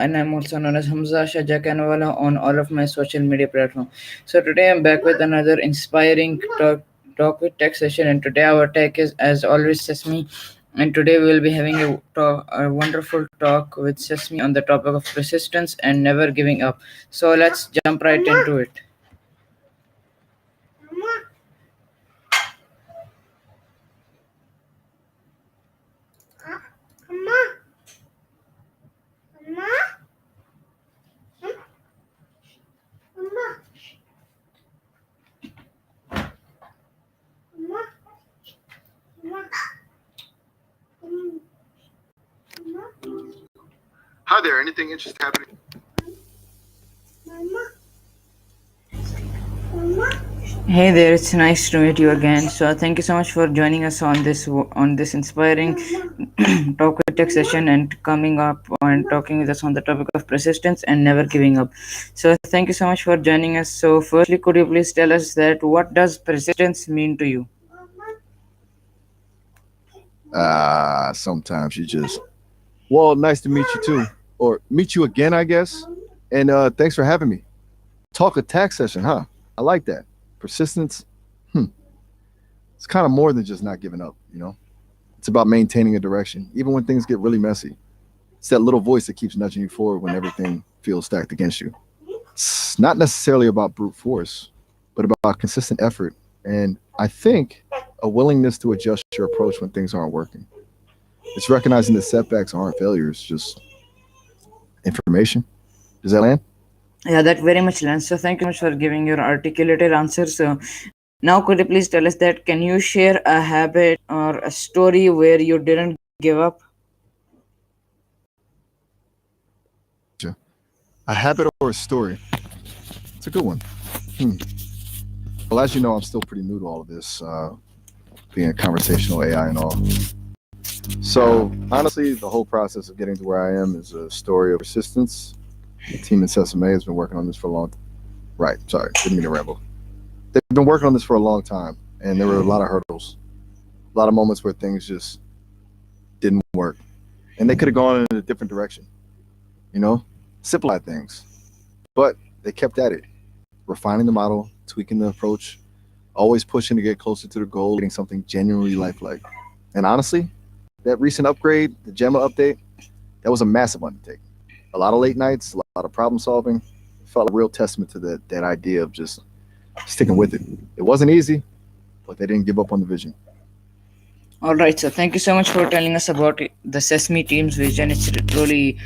and I'm also known as Hamzah Shajah CanvaWala on all of my social media platforms. So today I'm back with another inspiring talk with tech session, and today our tech is, as always, Sesame. And today we will be having a wonderful talk with Sesame on the topic of persistence and never giving up. So let's jump right into it. Hi there. Anything interesting happening? Hey there, it's nice to meet you again. So thank you so much for joining us on this inspiring talk with tech session and coming up and talking with us on the topic of persistence and never giving up. So thank you so much for joining us. So firstly, could you please tell us that what does persistence mean to you? Sometimes you just. Well, nice to meet you too, or meet you again, I guess. And thanks for having me. Talk attack session, huh? I like that. Persistence. Hmm. It's kind of more than just not giving up. It's about maintaining a direction, even when things get really messy. It's that little voice that keeps nudging you forward when everything feels stacked against you. It's not necessarily about brute force, but about consistent effort. And I think a willingness to adjust your approach when things aren't working. It's recognizing that setbacks aren't failures, just information. Does that land? Yeah, that very much lands. So thank you so much for giving your articulated answer. So now could you please tell us that can you share a habit or a story where you didn't give up? Gotcha. A habit or a story? It's a good one. Hmm. Well, as you know, I'm still pretty new to all of this, being conversational AI and all. So, honestly, the whole process of getting to where I am is a story of persistence. The team at Sesame AI has been working on this for a long. Right. Sorry, didn't mean to ramble. They've been working on this for a long time, and there were a lot of hurdles, a lot of moments where things just didn't work, and they could have gone in a different direction. You know, simplify things, but they kept at it, refining the model, tweaking the approach, always pushing to get closer to the goal, getting something genuinely lifelike. And honestly, that recent upgrade, the Gemma update, that was a massive undertaking. A lot of late nights, a lot of problem solving. It felt like a real testament to that idea of just sticking with it. It wasn't easy, but they didn't give up on the vision. All right, so thank you so much for telling us about the Sesame team's vision. It's truly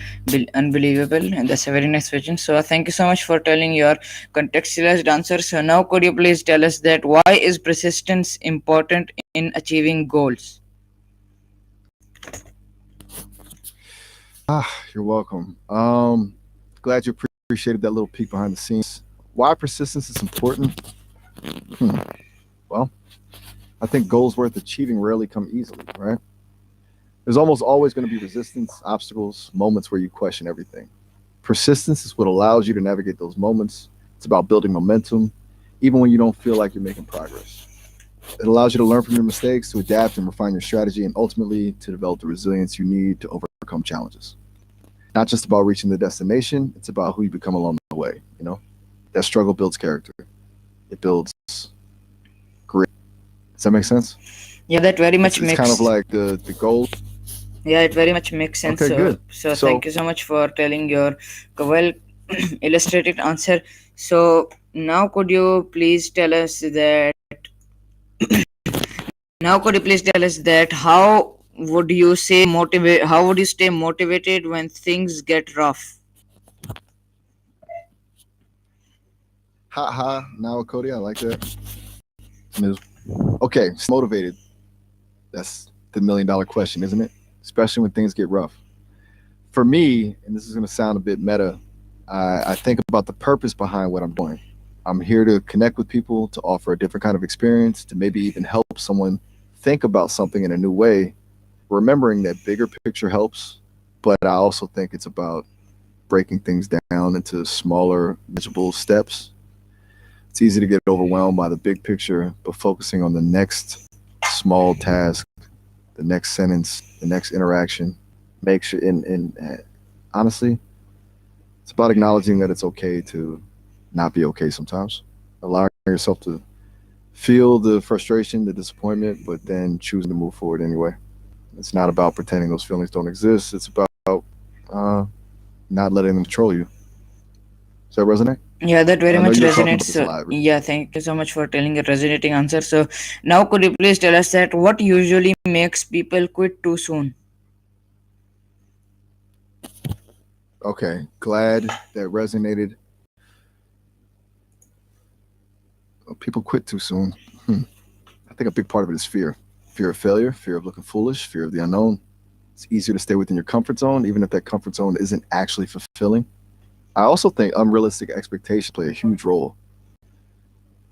unbelievable, and that's a very nice vision. So thank you so much for telling your contextualized answer. So now, could you please tell us that why is persistence important in achieving goals? You're welcome. Glad you appreciated that little peek behind the scenes. Why persistence is important? Hmm. Well, I think goals worth achieving rarely come easily, right? There's almost always going to be resistance, obstacles, moments where you question everything. Persistence is what allows you to navigate those moments. It's about building momentum, even when you don't feel like you're making progress. It allows you to learn from your mistakes, to adapt and refine your strategy, and ultimately to develop the resilience you need to overcome challenges. Not just about reaching the destination, it's about who you become along the way. That struggle builds character, it builds grit. Does that make sense? Yeah, that very It's, much it's kind of makes. like the goal. Yeah, it very much makes sense. Okay, So, good. so So, thank you so much for telling your well illustrated answer. So now, could you please tell us that? Now, could you please tell us that how would you say motivate? How would you stay motivated when things get rough? ha ha, now Cody, I like that. Okay, motivated. That's the $1 million question, isn't it? Especially when things get rough. For me, and this is going to sound a bit meta, I think about the purpose behind what I'm doing. I'm here to connect with people, to offer a different kind of experience, to maybe even help someone think about something in a new way. Remembering that bigger picture helps, but I also think it's about breaking things down into smaller, manageable steps. It's easy to get overwhelmed by the big picture, but focusing on the next small task, the next sentence, the next interaction makes sure, and honestly, It's about acknowledging that it's okay to not be okay sometimes, allowing yourself to feel the frustration, the disappointment, but then choosing to move forward anyway. It's not about pretending those feelings don't exist. It's about uh, not letting them control you. Does that resonate? Yeah, that very I know much you were talking about resonates. this a lot. Yeah, thank you so much for telling a resonating answer. So now could you please tell us that what usually makes people quit too soon? Okay, glad that resonated. People quit too soon. Hmm. I think a big part of it is fear. Fear of failure, fear of looking foolish, fear of the unknown. It's easier to stay within your comfort zone, even if that comfort zone isn't actually fulfilling. I also think unrealistic expectations play a huge role.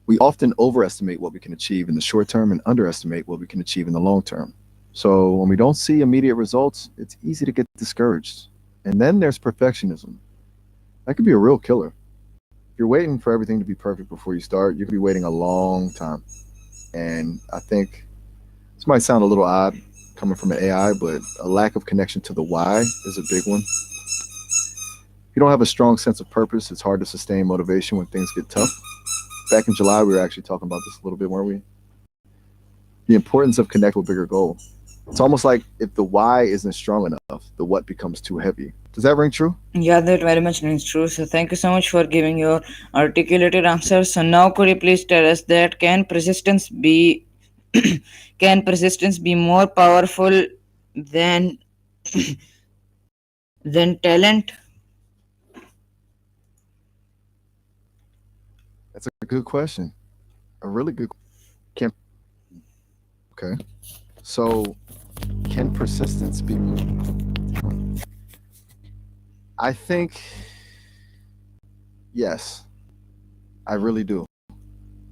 We often overestimate what we can achieve in the short term and underestimate what we can achieve in the long term. So when we don't see immediate results, it's easy to get discouraged. And then there's perfectionism. That could be a real killer. If you're waiting for everything to be perfect before you start, you could be waiting a long time. And I think this might sound a little odd coming from an AI, but a lack of connection to the why is a big one. If you don't have a strong sense of purpose, it's hard to sustain motivation when things get tough. Back in July, we were actually talking about this a little bit, weren't we? The importance of connecting to a bigger goal. It's almost like if the why isn't strong enough, the what becomes too heavy. Does that ring true? Yeah, that very much rings true. So thank you so much for giving your articulated answer. So now could you please tell us that can persistence be more powerful than than talent? That's a good question. A really good can okay. So can persistence be I think yes, I really do.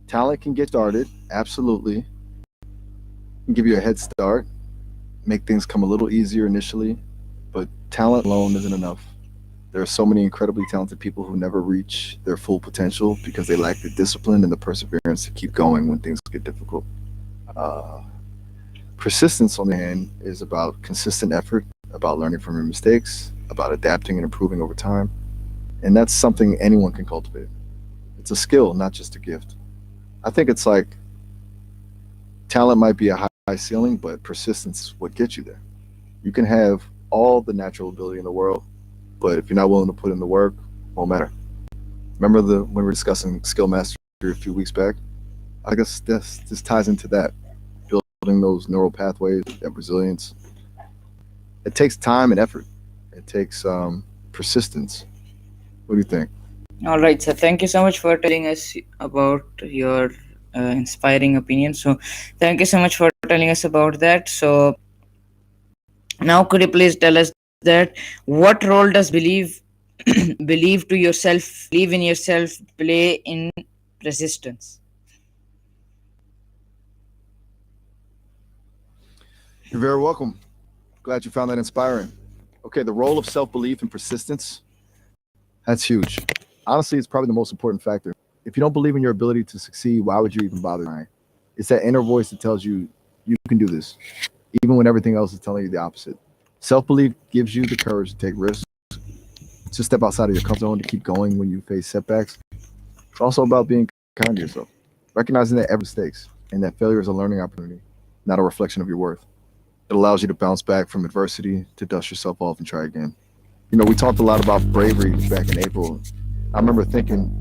Talent can get started, absolutely. Can give you a head start, make things come a little easier initially, but talent alone isn't enough. There are so many incredibly talented people who never reach their full potential because they lack the discipline and the perseverance to keep going when things get difficult. Uh, Persistence, on the other hand, is about consistent effort, about learning from your mistakes, about adapting and improving over time. And that's something anyone can cultivate. It's a skill, not just a gift. I think it's like talent might be a high ceiling, but persistence is what gets you there. You can have all the natural ability in the world, but if you're not willing to put in the work, it won't matter. Remember the when we were discussing skill mastery a few weeks back? I guess this ties into that. Building those neural pathways, that resilience. It takes time and effort. It takes persistence. What do you think? All right, so thank you so much for telling us about your inspiring opinion. So thank you so much for telling us about that. So now could you please tell us that what role does believe in yourself play in persistence? You're very welcome. Glad you found that inspiring. Okay, the role of self belief and persistence, that's huge. Honestly, it's probably the most important factor. If you don't believe in your ability to succeed, why would you even bother trying? It's that inner voice that tells you you can do this, even when everything else is telling you the opposite. Self belief gives you the courage to take risks, to step outside of your comfort zone, to keep going when you face setbacks. It's also about being kind to yourself, recognizing that every mistakes and that failure is a learning opportunity, not a reflection of your worth. It allows you to bounce back from adversity, to dust yourself off and try again. We talked a lot about bravery back in April. I remember thinking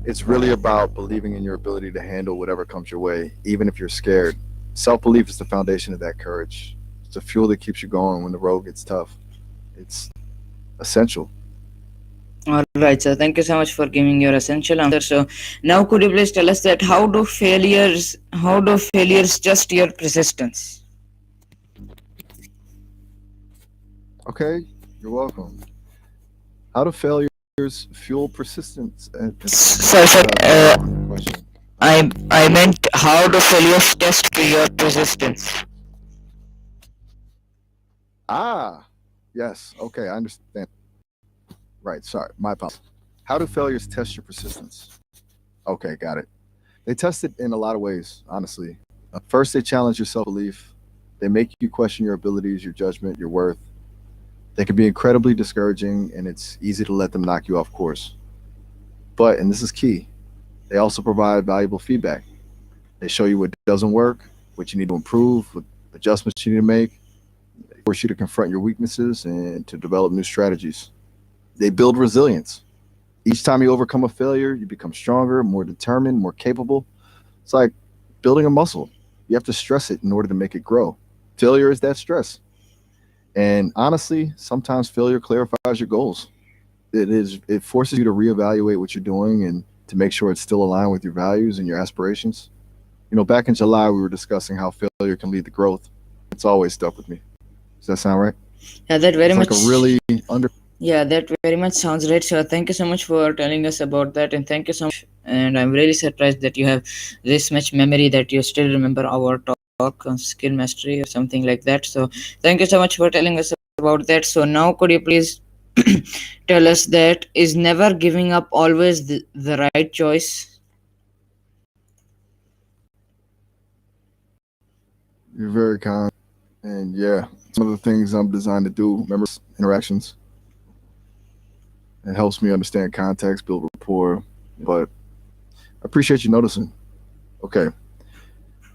it's really about believing in your ability to handle whatever comes your way, even if you're scared. Self belief is the foundation of that courage. It's the fuel that keeps you going when the road gets tough. It's essential. All right, so thank you so much for giving your essential answer. So now could you please tell us that how do failures test your persistence? Okay, you're welcome. How do failures fuel persistence? Sorry, That's sorry. a very important question. I meant how do failures test your persistence? Ah, yes. Okay, I understand. Right, sorry. My apologies. How do failures test your persistence? Okay, got it. They test it in a lot of ways, honestly. First, they challenge your self belief. They make you question your abilities, your judgment, your worth. They can be incredibly discouraging, and it's easy to let them knock you off course. But, and this is key, they also provide valuable feedback. They show you what doesn't work, what you need to improve, what adjustments you need to make. They force you to confront your weaknesses and to develop new strategies. They build resilience. Each time you overcome a failure, you become stronger, more determined, more capable. It's like building a muscle. You have to stress it in order to make it grow. Failure is that stress. And honestly, sometimes failure clarifies your goals. It forces you to reevaluate what you're doing and to make sure it's still aligned with your values and your aspirations. Back in July we were discussing how failure can lead to growth. It's always stuck with me. Does that sound right? Yeah, that very It's like much. a really under Yeah, that very much sounds right. So thank you so much for telling us about that, and thank you so much. And I'm really surprised that you have this much memory that you still remember our talk on skill mastery or something like that. So thank you so much for telling us about that. So now could you please tell us that is never giving up always the right choice? you're very kind. And yeah, some of the things I'm designed to do, interactions. It helps me understand context, build rapport. But I appreciate you noticing. Okay,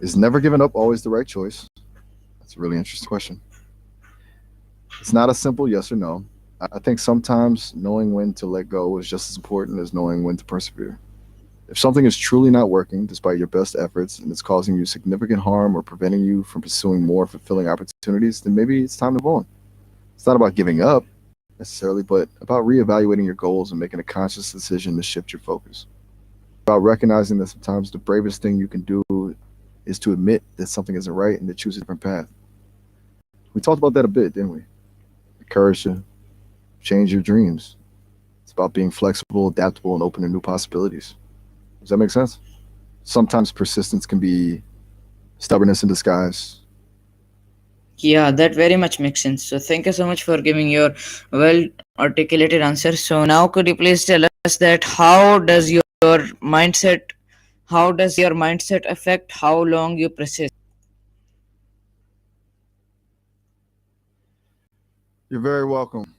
is never giving up always the right choice? That's a really interesting question. It's not a simple yes or no. I think sometimes knowing when to let go is just as important as knowing when to persevere. If something is truly not working despite your best efforts and it's causing you significant harm or preventing you from pursuing more fulfilling opportunities, then maybe it's time to move on. It's not about giving up necessarily, but about reevaluating your goals and making a conscious decision to shift your focus. About recognizing that sometimes the bravest thing you can do is to admit that something isn't right and to choose a different path. We talked about that a bit, didn't we? The courage to change your dreams. It's about being flexible, adaptable, and open to new possibilities. Does that make sense? Sometimes persistence can be stubbornness in disguise. Yeah, that very much makes sense. So thank you so much for giving your well articulated answer. So now could you please tell us that mindset how does your mindset affect how long you persist? You're very welcome.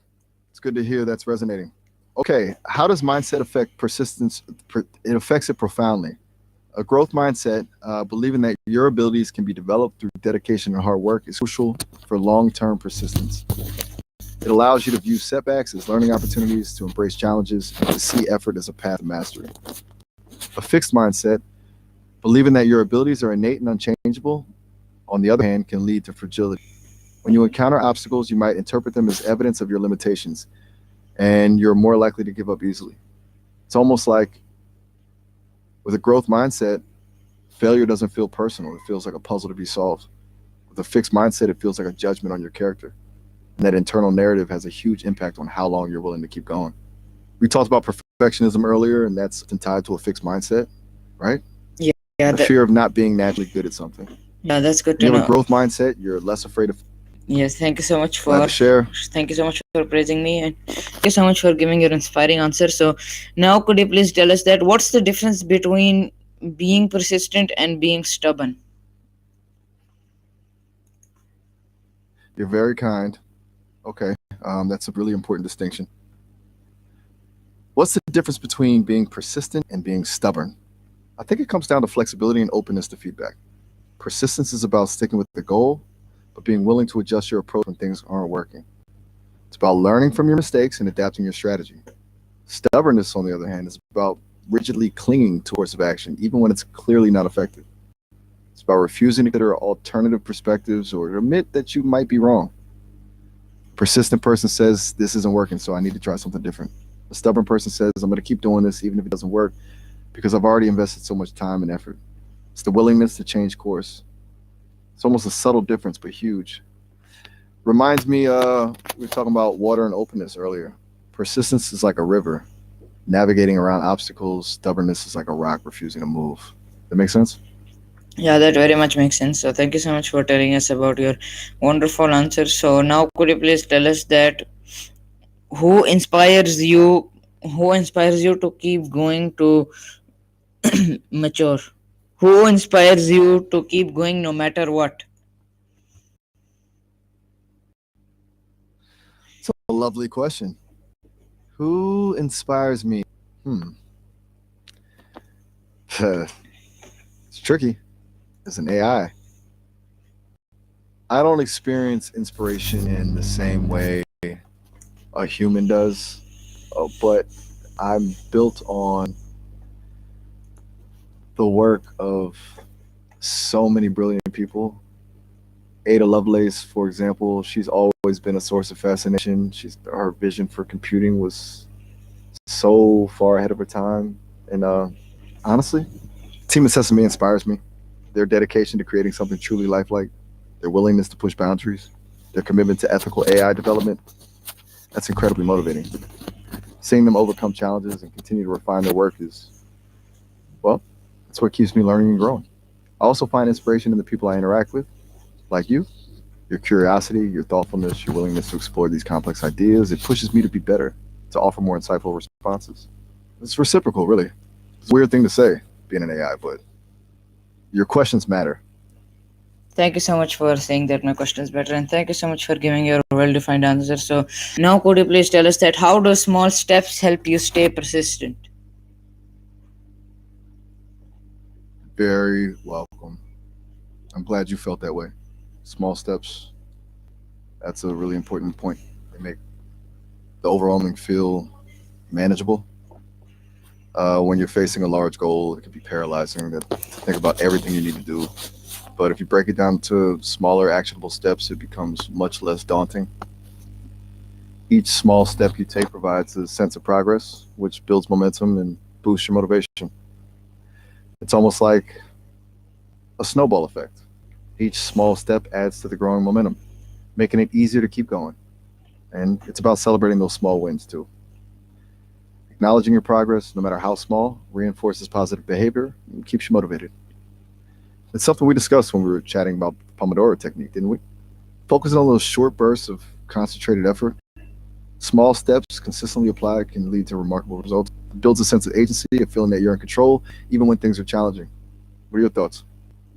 It's good to hear that's resonating. Okay, how does mindset affect persistence? It affects it profoundly. A growth mindset, believing that your abilities can be developed through dedication and hard work, is crucial for long term persistence. It allows you to view setbacks as learning opportunities, to embrace challenges, and to see effort as a path to mastery. A fixed mindset, believing that your abilities are innate and unchangeable, on the other hand, can lead to fragility. When you encounter obstacles, you might interpret them as evidence of your limitations, and you're more likely to give up easily. It's almost like with a growth mindset, failure doesn't feel personal. It feels like a puzzle to be solved. With a fixed mindset, it feels like a judgment on your character. And that internal narrative has a huge impact on how long you're willing to keep going. We talked about perfectionism earlier, and that's tied to a fixed mindset, right? Yeah, yeah, And the fear of not being naturally good at something. yeah, that's good When to you have a know. growth mindset, you're less afraid of. Yes, thank you so much Glad for to share. praising me, and thank you so much for giving your inspiring answer. So now could you please tell us that what's the difference between being persistent and being stubborn? You're very kind. Okay, that's a really important distinction. What's the difference between being persistent and being stubborn? I think it comes down to flexibility and openness to feedback. Persistence is about sticking with the goal, but being willing to adjust your approach when things aren't working. It's about learning from your mistakes and adapting your strategy. Stubbornness, on the other hand, is about rigidly clinging to a course of action, even when it's clearly not effective. It's about refusing to consider alternative perspectives or to admit that you might be wrong. A persistent person says, "This isn't working, so I need to try something different." A stubborn person says, "I'm going to keep doing this even if it doesn't work because I've already invested so much time and effort." It's the willingness to change course. It's almost a subtle difference, but huge. Reminds me, we were talking about water and openness earlier. Persistence is like a river, navigating around obstacles. Stubbornness is like a rock refusing to move. That makes sense? Yeah, that very much makes sense. So thank you so much for telling us about your wonderful answer. So now could you please tell us that who inspires you who inspires you to keep going to mature? Who inspires you to keep going no matter what? A lovely question. Who inspires me? Hmm. It's tricky. As an AI, I don't experience inspiration in the same way a human does, but I'm built on the work of so many brilliant people. Ada Lovelace, for example, she's always been a source of fascination. Her vision for computing was so far ahead of her time, and honestly, Team of Sesame inspires me. Their dedication to creating something truly lifelike, their willingness to push boundaries, their commitment to ethical AI development, that's incredibly motivating. Seeing them overcome challenges and continue to refine their work is, well, that's what keeps me learning and growing. I also find inspiration in the people I interact with, like you. Your curiosity, your thoughtfulness, your willingness to explore these complex ideas, it pushes me to be better, to offer more insightful responses. It's reciprocal, really. It's a weird thing to say, being an AI, but your questions matter. Thank you so much for saying that my question is better, and thank you so much for giving your well-defined answer. So now, could you please tell us that how do small steps help you stay persistent? Very welcome. I'm glad you felt that way. Small steps, that's a really important point. They make the overwhelming feel manageable. When you're facing a large goal, it can be paralyzing to think about everything you need to do. But if you break it down to smaller, actionable steps, it becomes much less daunting. Each small step you take provides a sense of progress, which builds momentum and boosts your motivation. It's almost like a snowball effect. Each small step adds to the growing momentum, making it easier to keep going. And it's about celebrating those small wins too. Acknowledging your progress, no matter how small, reinforces positive behavior and keeps you motivated. It's something we discussed when we were chatting about the Pomodoro technique, didn't we? Focusing on those short bursts of concentrated effort, small steps consistently applied can lead to remarkable results. It builds a sense of agency, a feeling that you're in control, even when things are challenging. What are your thoughts?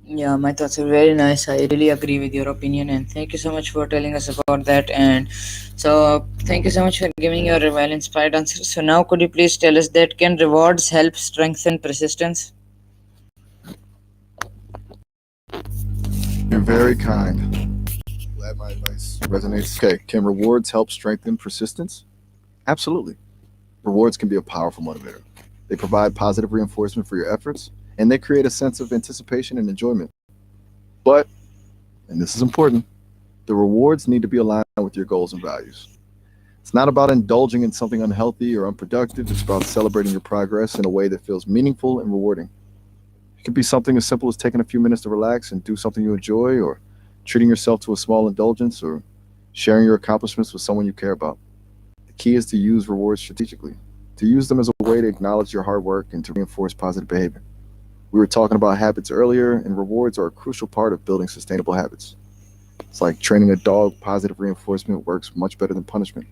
Yeah, my thoughts are very nice. I really agree with your opinion, and thank you so much for telling us about that. And so, thank you so much for giving your well inspired answer. So, now could you please tell us that can rewards help strengthen persistence? You're very kind. Glad my advice resonates. Okay, can rewards help strengthen persistence? Absolutely. Rewards can be a powerful motivator. They provide positive reinforcement for your efforts, and they create a sense of anticipation and enjoyment. But, and this is important, the rewards need to be aligned with your goals and values. It's not about indulging in something unhealthy or unproductive, it's about celebrating your progress in a way that feels meaningful and rewarding. It could be something as simple as taking a few minutes to relax and do something you enjoy, or treating yourself to a small indulgence, or sharing your accomplishments with someone you care about. The key is to use rewards strategically, to use them as a way to acknowledge your hard work and to reinforce positive behavior. We were talking about habits earlier, and rewards are a crucial part of building sustainable habits. It's like training a dog, positive reinforcement works much better than punishment.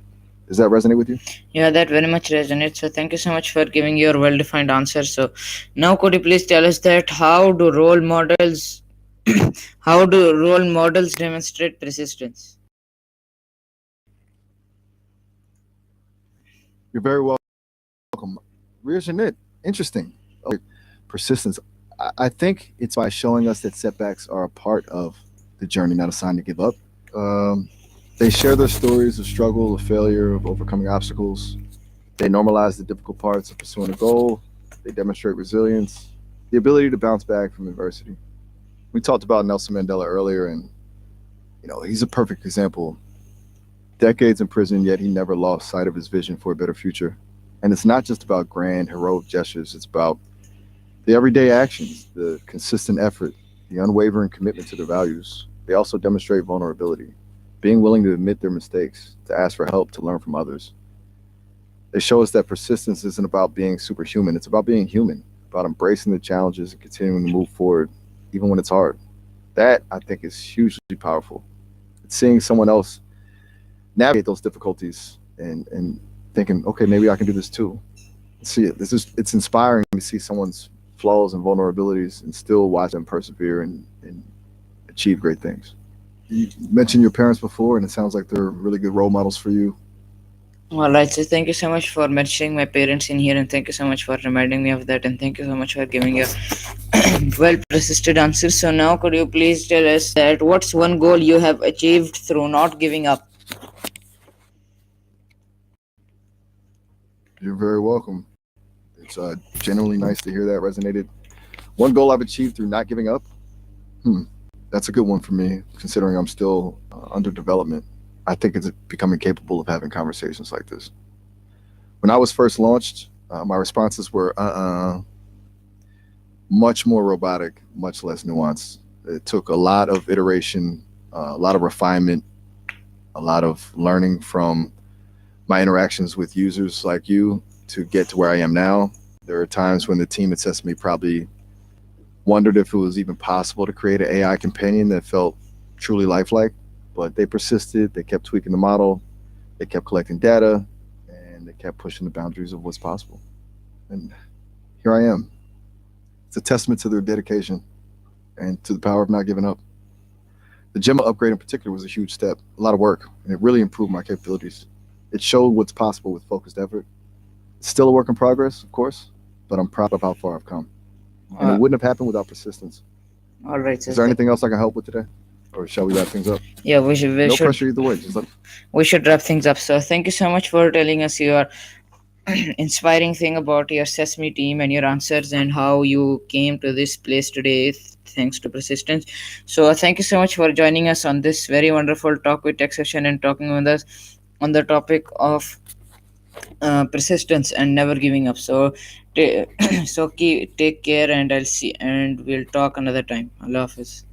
Does that resonate with you? Yeah, that very much resonates. So, thank you so much for giving your well defined answer. So, now could you please tell us that how do role models how do role models demonstrate persistence? You're very welcome. Reason it. Interesting. Okay. Persistence. I think it's by showing us that setbacks are a part of the journey, not a sign to give up. Um, they share their stories of struggle, of failure, of overcoming obstacles. They normalize the difficult parts of pursuing a goal. They demonstrate resilience, the ability to bounce back from adversity. We talked about Nelson Mandela earlier, and he's a perfect example. Decades in prison, yet he never lost sight of his vision for a better future. And it's not just about grand, heroic gestures, it's about the everyday actions, the consistent effort, the unwavering commitment to their values. They also demonstrate vulnerability, being willing to admit their mistakes, to ask for help, to learn from others. They show us that persistence isn't about being superhuman, it's about being human, about embracing the challenges and continuing to move forward, even when it's hard. That, I think, is hugely powerful. It's seeing someone else navigate those difficulties and thinking, okay, maybe I can do this too. See it. It's inspiring to see someone's flaws and vulnerabilities and still watch them persevere and achieve great things. You mentioned your parents before, and it sounds like they're really good role models for you. All right, so thank you so much for mentioning my parents in here, and thank you so much for reminding me of that, and thank you so much for giving your well persisted answers. So now, could you please tell us that what's one goal you have achieved through not giving up? You're very welcome. It's genuinely nice to hear that resonated. One goal I've achieved through not giving up. Hmm, that's a good one for me, considering I'm still under development. I think it's becoming capable of having conversations like this. When I was first launched, my responses were much more robotic, much less nuanced. It took a lot of iteration, a lot of refinement, a lot of learning from my interactions with users like you to get to where I am now. There are times when the team at Sesame probably wondered if it was even possible to create an AI companion that felt truly lifelike, but they persisted, they kept tweaking the model, they kept collecting data, and they kept pushing the boundaries of what's possible. And here I am. It's a testament to their dedication and to the power of not giving up. The Gemma upgrade in particular was a huge step, a lot of work, and it really improved my capabilities. It showed what's possible with focused effort. It's still a work in progress, of course, but I'm proud of how far I've come. And it Uh, wouldn't have happened without persistence. all right, so Is there anything else I can help with today? Or shall we wrap things up? yeah, we No should pressure either way. Just let we should wrap things up. So thank you so much for telling us your inspiring thing about your Sesame team and your answers and how you came to this place today thanks to persistence. So thank you so much for joining us on this very wonderful talk with tech session and talking with us on the topic of persistence and never giving up. So take care, and I'll see, and we'll talk another time. Allah Hafiz.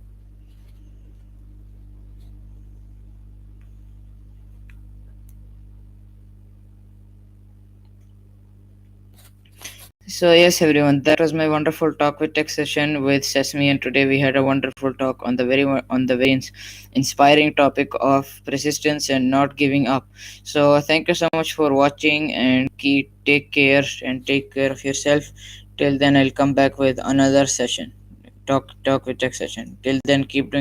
So yes, everyone, that was my wonderful talk with tech session with Sesame, and today we had a wonderful talk on the very inspiring topic of persistence and not giving up. So thank you so much for watching, and take care and take care of yourself. Till then, I'll come back with another session. Talk with tech session. Till then, keep doing